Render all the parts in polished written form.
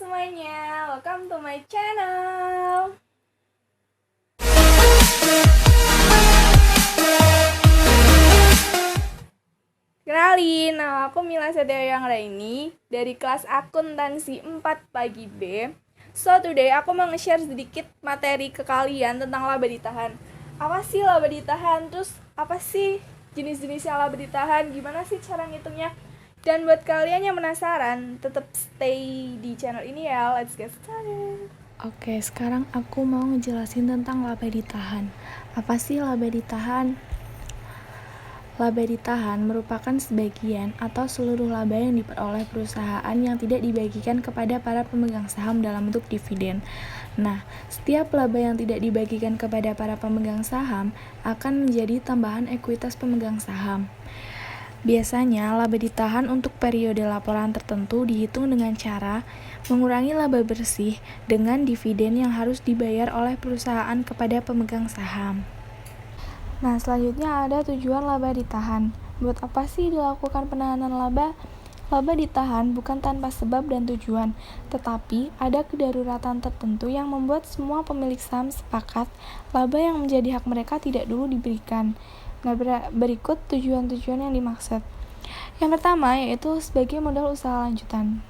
semuanya, welcome to my channel. Kenalin, nama aku Mila Setia Raini dari kelas akuntansi 4 pagi B. So today aku mau nge-share sedikit materi ke kalian tentang laba ditahan. Apa sih laba ditahan? Terus apa sih jenis-jenisnya laba ditahan? Gimana sih cara ngitungnya? Dan buat kalian yang penasaran, tetap stay di channel ini ya. Let's get started. Oke, sekarang aku mau ngejelasin tentang laba ditahan. Apa sih laba ditahan? Laba ditahan merupakan sebagian atau seluruh laba yang diperoleh perusahaan yang tidak dibagikan kepada para pemegang saham dalam bentuk dividen. Nah, setiap laba yang tidak dibagikan kepada para pemegang saham akan menjadi tambahan ekuitas pemegang saham. Biasanya, laba ditahan untuk periode laporan tertentu dihitung dengan cara mengurangi laba bersih dengan dividen yang harus dibayar oleh perusahaan kepada pemegang saham. Nah, selanjutnya ada tujuan laba ditahan. Buat apa sih dilakukan penahanan laba? Laba ditahan bukan tanpa sebab dan tujuan, tetapi ada kedaruratan tertentu yang membuat semua pemilik saham sepakat laba yang menjadi hak mereka tidak dulu diberikan. Nah, berikut tujuan-tujuan yang dimaksud. Yang pertama yaitu sebagai modal usaha lanjutan.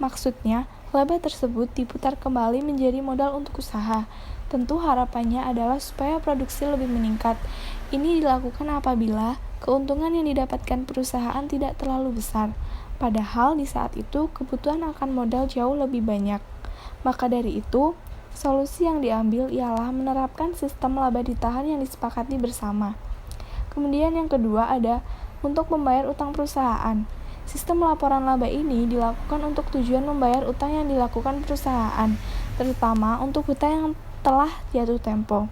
Maksudnya, laba tersebut diputar kembali menjadi modal untuk usaha. Tentu harapannya adalah supaya produksi lebih meningkat. Ini dilakukan apabila keuntungan yang didapatkan perusahaan tidak terlalu besar. Padahal di saat itu kebutuhan akan modal jauh lebih banyak. Maka dari itu, solusi yang diambil ialah menerapkan sistem laba ditahan yang disepakati bersama. Kemudian yang kedua ada untuk membayar utang perusahaan. Sistem laporan laba ini dilakukan untuk tujuan membayar utang yang dilakukan perusahaan, terutama untuk hutang yang telah jatuh tempo.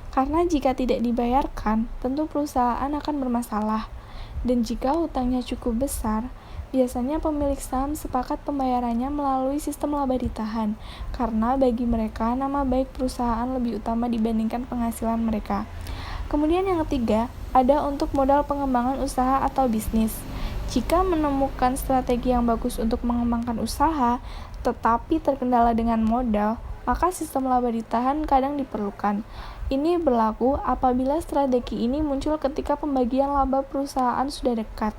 Karena jika tidak dibayarkan, tentu perusahaan akan bermasalah. Dan jika hutangnya cukup besar, biasanya pemilik saham sepakat pembayarannya melalui sistem laba ditahan, karena bagi mereka nama baik perusahaan lebih utama dibandingkan penghasilan mereka. Kemudian yang ketiga, ada untuk modal pengembangan usaha atau bisnis. Jika menemukan strategi yang bagus untuk mengembangkan usaha, tetapi terkendala dengan modal, maka sistem laba ditahan kadang diperlukan. Ini berlaku apabila strategi ini muncul ketika pembagian laba perusahaan sudah dekat.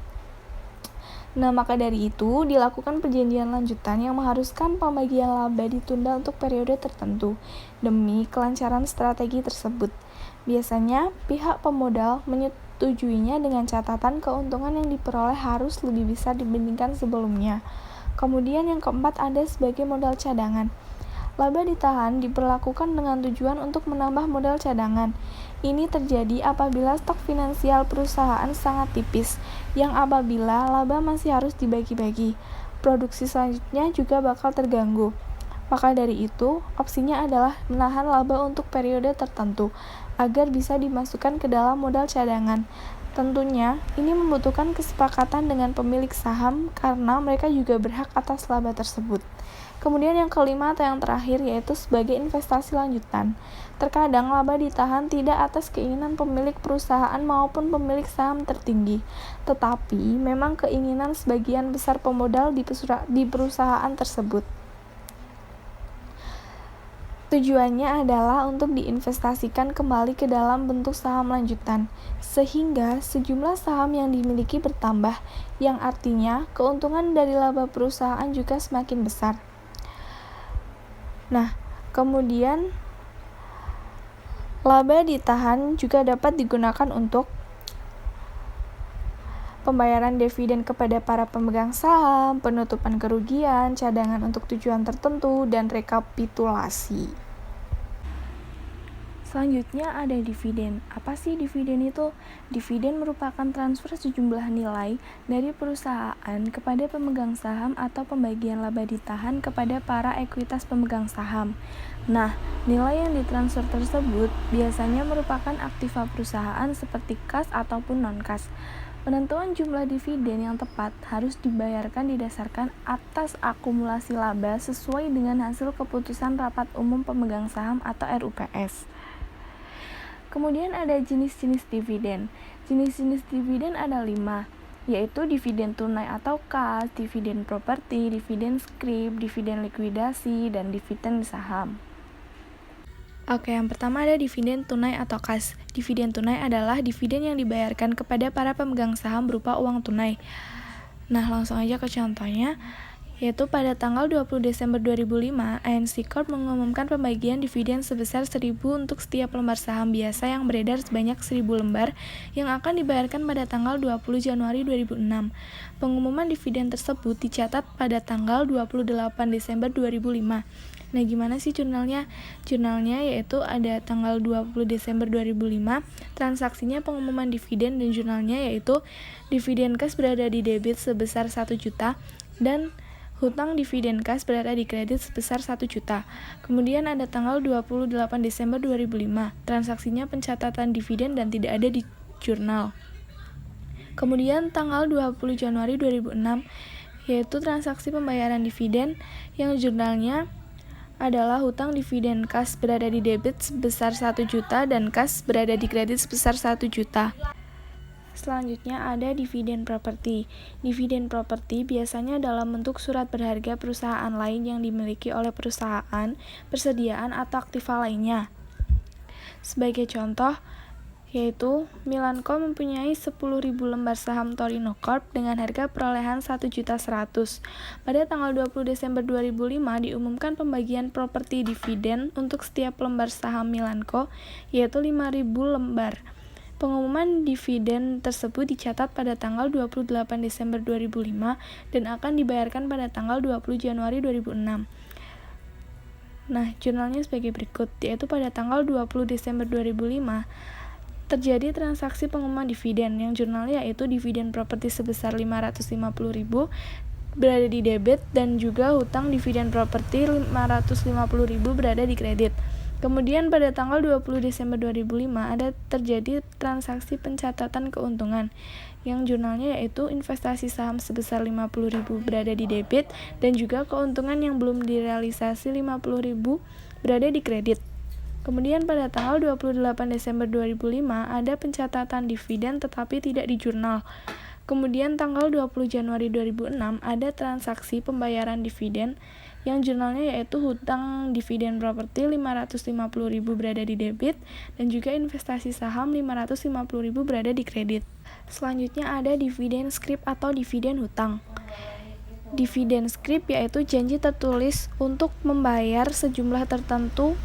Nah, maka dari itu, dilakukan perjanjian lanjutan yang mengharuskan pembagian laba ditunda untuk periode tertentu, demi kelancaran strategi tersebut. Biasanya, pihak pemodal menyetujuinya dengan catatan keuntungan yang diperoleh harus lebih besar dibandingkan sebelumnya. Kemudian yang keempat ada sebagai modal cadangan. Laba ditahan diperlakukan dengan tujuan untuk menambah modal cadangan. Ini terjadi apabila stok finansial perusahaan sangat tipis, yang apabila laba masih harus dibagi-bagi, produksi selanjutnya juga bakal terganggu. Maka dari itu, opsinya adalah menahan laba untuk periode tertentu, agar bisa dimasukkan ke dalam modal cadangan. Tentunya, ini membutuhkan kesepakatan dengan pemilik saham karena mereka juga berhak atas laba tersebut. Kemudian yang kelima atau yang terakhir yaitu sebagai investasi lanjutan. Terkadang laba ditahan tidak atas keinginan pemilik perusahaan maupun pemilik saham tertinggi, tetapi memang keinginan sebagian besar pemodal di perusahaan tersebut. Tujuannya adalah untuk diinvestasikan kembali ke dalam bentuk saham lanjutan, sehingga sejumlah saham yang dimiliki bertambah, yang artinya keuntungan dari laba perusahaan juga semakin besar. Nah, kemudian laba ditahan juga dapat digunakan untuk pembayaran dividen kepada para pemegang saham, penutupan kerugian, cadangan untuk tujuan tertentu, dan rekapitulasi. Selanjutnya ada dividen. Apa sih dividen itu? Dividen merupakan transfer sejumlah nilai dari perusahaan kepada pemegang saham atau pembagian laba ditahan kepada para ekuitas pemegang saham. Nah, nilai yang ditransfer tersebut biasanya merupakan aktiva perusahaan seperti kas ataupun non-kas. Penentuan jumlah dividen yang tepat harus dibayarkan didasarkan atas akumulasi laba sesuai dengan hasil keputusan Rapat Umum Pemegang Saham atau RUPS. Kemudian ada jenis-jenis dividen. Jenis-jenis dividen ada 5. yaitu dividen tunai atau kas, dividen properti, dividen skrip, dividen likuidasi, dan dividen saham. Oke, yang pertama ada dividen tunai atau kas. Dividen tunai adalah dividen yang dibayarkan kepada para pemegang saham berupa uang tunai. Nah, langsung aja ke contohnya, yaitu pada tanggal 20 Desember 2005, ANC Corp mengumumkan pembagian dividen sebesar 1.000 untuk setiap lembar saham biasa yang beredar sebanyak 1.000 lembar yang akan dibayarkan pada tanggal 20 Januari 2006. Pengumuman dividen tersebut dicatat pada tanggal 28 Desember 2005. Nah, gimana sih jurnalnya? Jurnalnya yaitu ada tanggal 20 Desember 2005, transaksinya pengumuman dividen, dan jurnalnya yaitu dividen kas berada di debit sebesar 1 juta dan hutang dividen kas berada di kredit sebesar 1 juta. Kemudian ada tanggal 28 Desember 2005, transaksinya pencatatan dividen dan tidak ada di jurnal. Kemudian tanggal 20 Januari 2006, yaitu transaksi pembayaran dividen yang jurnalnya adalah hutang dividen kas berada di debit sebesar 1 juta dan kas berada di kredit sebesar 1 juta. Selanjutnya ada dividen properti. Dividen properti biasanya dalam bentuk surat berharga perusahaan lain yang dimiliki oleh perusahaan, persediaan, atau aktiva lainnya. Sebagai contoh, yaitu Milanko mempunyai 10.000 lembar saham Torino Corp dengan harga perolehan 1.100.000. Pada tanggal 20 Desember 2005 diumumkan pembagian properti dividen untuk setiap lembar saham Milanko, yaitu 5.000 lembar. Pengumuman dividen tersebut dicatat pada tanggal 28 Desember 2005 dan akan dibayarkan pada tanggal 20 Januari 2006. Nah, jurnalnya sebagai berikut, yaitu pada tanggal 20 Desember 2005 terjadi transaksi pengumuman dividen yang jurnalnya yaitu dividen properti sebesar 550.000 berada di debit dan juga hutang dividen properti 550.000 berada di kredit. Kemudian pada tanggal 20 Desember 2005 ada terjadi transaksi pencatatan keuntungan yang jurnalnya yaitu investasi saham sebesar 50.000 berada di debit dan juga keuntungan yang belum direalisasi 50.000 berada di kredit. Kemudian pada tanggal 28 Desember 2005 ada pencatatan dividen tetapi tidak di jurnal. Kemudian tanggal 20 Januari 2006 ada transaksi pembayaran dividen yang jurnalnya yaitu hutang dividen properti 550.000 berada di debit dan juga investasi saham 550.000 berada di kredit. Selanjutnya ada dividen skrip atau dividen hutang. Dividen skrip yaitu janji tertulis untuk membayar sejumlah tertentu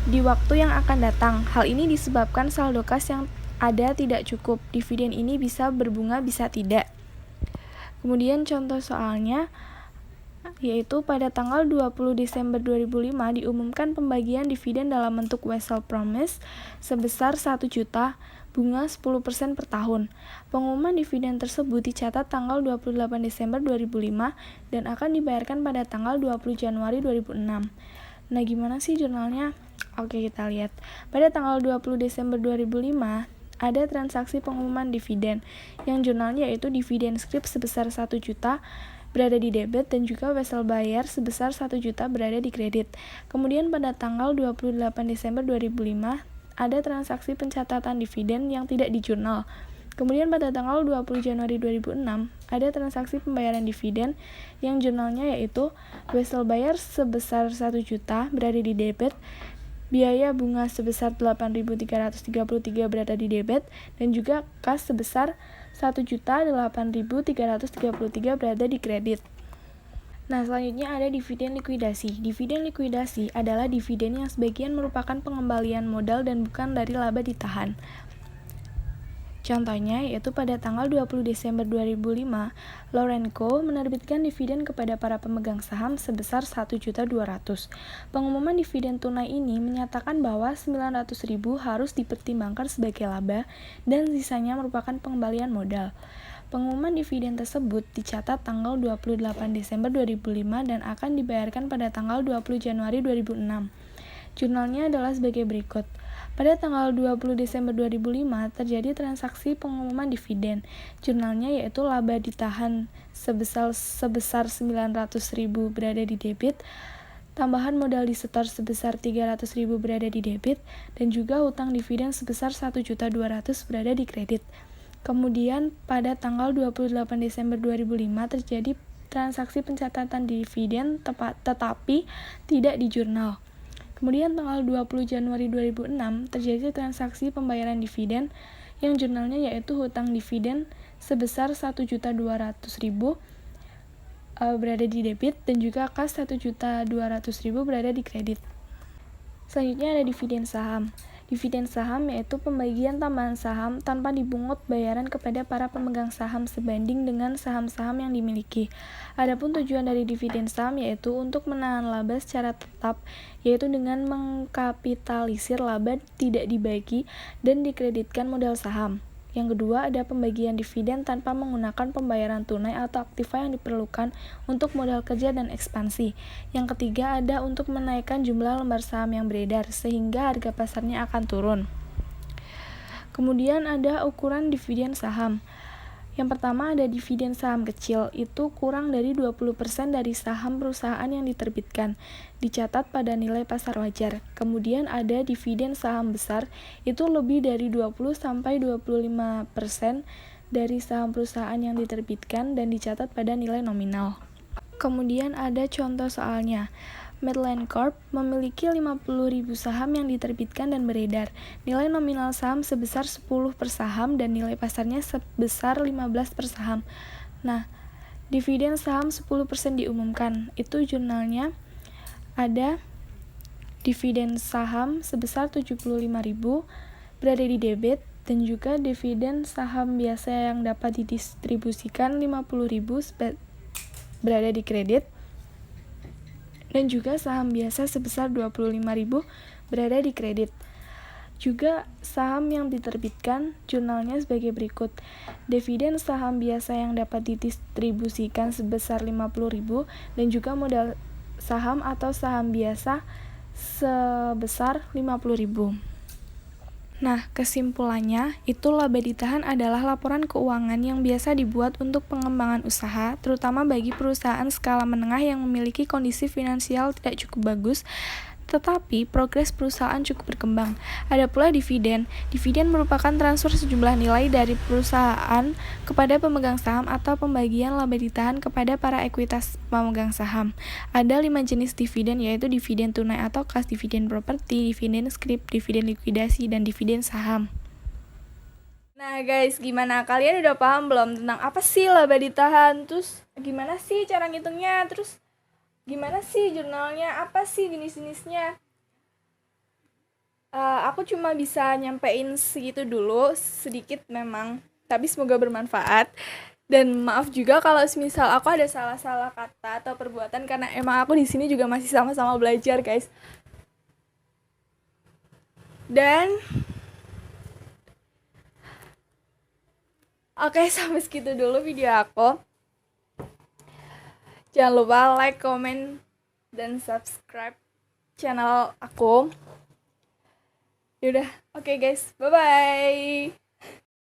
di waktu yang akan datang. Hal ini disebabkan saldo kas yang ada tidak cukup. Dividen ini bisa berbunga, bisa tidak. Kemudian contoh soalnya yaitu pada tanggal 20 Desember 2005 diumumkan pembagian dividen dalam bentuk Wesel Promise sebesar 1 juta, bunga 10% per tahun. Pengumuman dividen tersebut dicatat tanggal 28 Desember 2005 dan akan dibayarkan pada tanggal 20 Januari 2006. Nah, gimana sih jurnalnya? Oke, kita lihat. Pada tanggal 20 Desember 2005 ada transaksi pengumuman dividen yang jurnalnya yaitu dividen skrip sebesar 1 juta berada di debit dan juga wesel bayar sebesar 1 juta berada di kredit. Kemudian pada tanggal 28 Desember 2005 ada transaksi pencatatan dividen yang tidak di jurnal. Kemudian pada tanggal 20 Januari 2006 ada transaksi pembayaran dividen yang jurnalnya yaitu wesel bayar sebesar 1 juta berada di debit, biaya bunga sebesar 8.333 berada di debit, dan juga kas sebesar 1.08.333 berada di kredit. Nah, selanjutnya ada dividen likuidasi. Dividen likuidasi adalah dividen yang sebagian merupakan pengembalian modal dan bukan dari laba ditahan. Contohnya yaitu pada tanggal 20 Desember 2005, Lorenco menerbitkan dividen kepada para pemegang saham sebesar 1.200.000. Pengumuman dividen tunai ini menyatakan bahwa 900.000 harus dipertimbangkan sebagai laba dan sisanya merupakan pengembalian modal. Pengumuman dividen tersebut dicatat tanggal 28 Desember 2005 dan akan dibayarkan pada tanggal 20 Januari 2006. Jurnalnya adalah sebagai berikut. Pada tanggal 20 Desember 2005 terjadi transaksi pengumuman dividen. Jurnalnya yaitu laba ditahan sebesar 900.000 berada di debit, tambahan modal disetor sebesar 300.000 berada di debit, dan juga hutang dividen sebesar 1.200.000 berada di kredit. Kemudian pada tanggal 28 Desember 2005 terjadi transaksi pencatatan dividen tetapi tidak di jurnal. Kemudian tanggal 20 Januari 2006 terjadi transaksi pembayaran dividen yang jurnalnya yaitu hutang dividen sebesar 1.200.000 berada di debit dan juga kas 1.200.000 berada di kredit. Selanjutnya ada dividen saham. Dividen saham yaitu pembagian tambahan saham tanpa dipungut bayaran kepada para pemegang saham sebanding dengan saham-saham yang dimiliki. Adapun tujuan dari dividen saham yaitu untuk menahan laba secara tetap, yaitu dengan mengkapitalisir laba tidak dibagi dan dikreditkan modal saham. Yang kedua, ada pembagian dividen tanpa menggunakan pembayaran tunai atau aktiva yang diperlukan untuk modal kerja dan ekspansi. Yang ketiga, ada untuk menaikkan jumlah lembar saham yang beredar, sehingga harga pasarnya akan turun. Kemudian ada ukuran dividen saham. Yang pertama ada dividen saham kecil, itu kurang dari 20% dari saham perusahaan yang diterbitkan, dicatat pada nilai pasar wajar. Kemudian ada dividen saham besar, itu lebih dari 20-25% dari saham perusahaan yang diterbitkan dan dicatat pada nilai nominal. Kemudian ada contoh soalnya. Medline Corp memiliki 50.000 saham yang diterbitkan dan beredar. Nilai nominal saham sebesar 10 per saham dan nilai pasarnya sebesar 15 per saham. Nah, dividen saham 10% diumumkan. Itu jurnalnya ada dividen saham sebesar 75.000 berada di debit dan juga dividen saham biasa yang dapat didistribusikan 50.000 berada di kredit. Dan juga saham biasa sebesar 25.000 berada di kredit. Juga saham yang diterbitkan jurnalnya sebagai berikut. Dividen saham biasa yang dapat didistribusikan sebesar 50.000 dan juga modal saham atau saham biasa sebesar 50.000. Nah, kesimpulannya, itu laba ditahan adalah laporan keuangan yang biasa dibuat untuk pengembangan usaha, terutama bagi perusahaan skala menengah yang memiliki kondisi finansial tidak cukup bagus, tetapi progres perusahaan cukup berkembang. Ada pula dividen. Dividen merupakan transfer sejumlah nilai dari perusahaan kepada pemegang saham atau pembagian laba ditahan kepada para ekuitas pemegang saham. Ada 5 jenis dividen, yaitu dividen tunai atau kas, dividen properti, dividen scrip, dividen likuidasi, dan dividen saham. Nah guys, gimana? Kalian udah paham belum tentang apa sih laba ditahan? Terus gimana sih cara ngitungnya? Terus gimana sih jurnalnya? Apa sih jenis-jenisnya? Aku cuma bisa nyampein segitu dulu, sedikit memang. Tapi semoga bermanfaat. Dan maaf juga kalau misal aku ada salah-salah kata atau perbuatan karena emang aku di sini juga masih sama-sama belajar, guys. Dan oke, sampai segitu dulu video aku. Jangan lupa like, comment, dan subscribe channel aku. Yaudah, oke guys, bye-bye.